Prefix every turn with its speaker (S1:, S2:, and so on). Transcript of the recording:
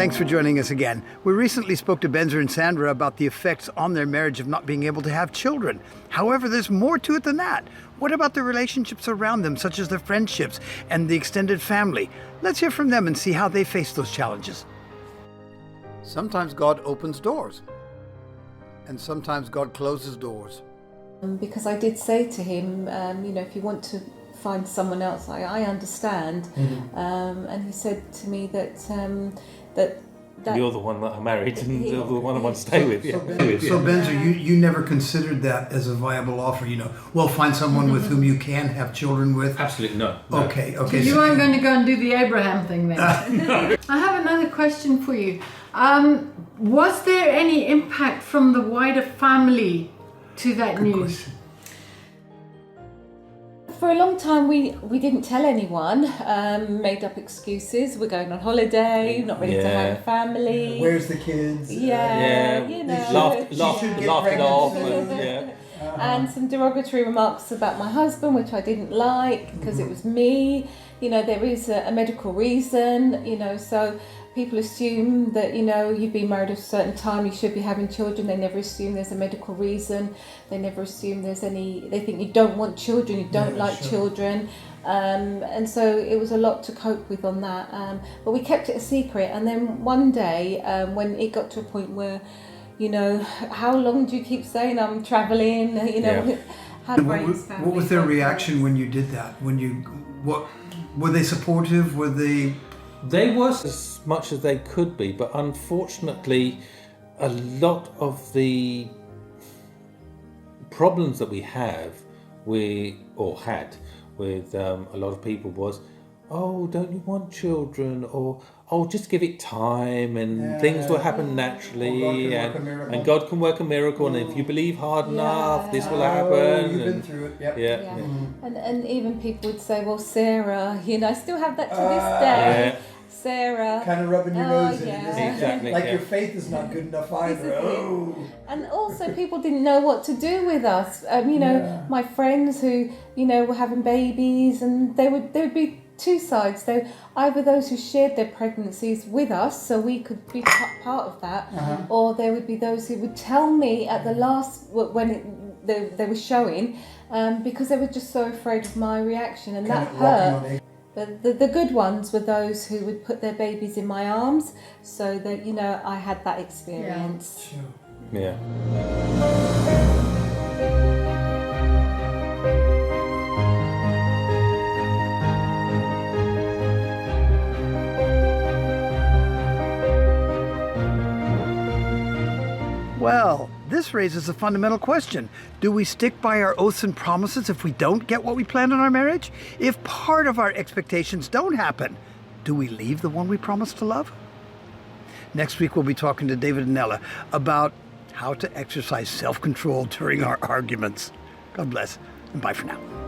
S1: Thanks for joining us again. We recently spoke to Benzer and Sandra about the effects on their marriage of not being able to have children. However, there's more to it than that. What about the relationships around them, such as their friendships and the extended family? Let's hear from them and see how they face those challenges. Sometimes God opens doors, and sometimes God closes doors.
S2: Because I did say to him, if you want to find someone else, I understand. And he said to me that
S3: you're the one that I married and you're the one I want to stay with.
S1: So Benzer, you never considered that as a viable offer, find someone with whom you can have children with?
S3: Absolutely no.
S1: Okay.
S4: So you weren't going to go and do the Abraham thing then? No. I have another question for you. Was there any impact from the wider family to that
S1: Good
S4: news?
S1: question.
S2: For a long time we didn't tell anyone, made up excuses. We're going on holiday, not ready to have a family.
S1: Where's the kids?
S3: Laughed it off.
S2: And some derogatory remarks about my husband, which I didn't like because it was me. There is a medical reason, so people assume that, you've been married at a certain time, you should be having children. They never assume there's a medical reason. They never assume they think you don't want children, you don't like children. And so it was a lot to cope with on that. But we kept it a secret. And then one day, when it got to a point where, how long do you keep saying I'm traveling?
S1: What was their reaction when you did that? Were they supportive? Were they?
S3: They was as much as they could be, but unfortunately, a lot of the problems that we had with a lot of people was, oh, don't you want children? Or, oh, just give it time and things will happen naturally, and God can work a miracle, and if you believe hard enough, this will happen.
S1: You've been through it.
S2: Yeah. And even people would say, well, Sarah, I still have that to this day. Sarah.
S1: Kind of rubbing your nose in it, isn't it?
S3: Exactly.
S1: Your faith is not good enough either.
S2: And also people didn't know what to do with us. My friends who, were having babies, and there would be two sides. Either those who shared their pregnancies with us so we could be part of that, or there would be those who would tell me at the last, when they were showing, because they were just so afraid of my reaction, and that hurt. But the good ones were those who would put their babies in my arms, so that, I had that experience.
S3: Yeah.
S1: Well, this raises a fundamental question. Do we stick by our oaths and promises if we don't get what we planned in our marriage? If part of our expectations don't happen, do we leave the one we promised to love? Next week, we'll be talking to David and Ella about how to exercise self-control during our arguments. God bless, and bye for now.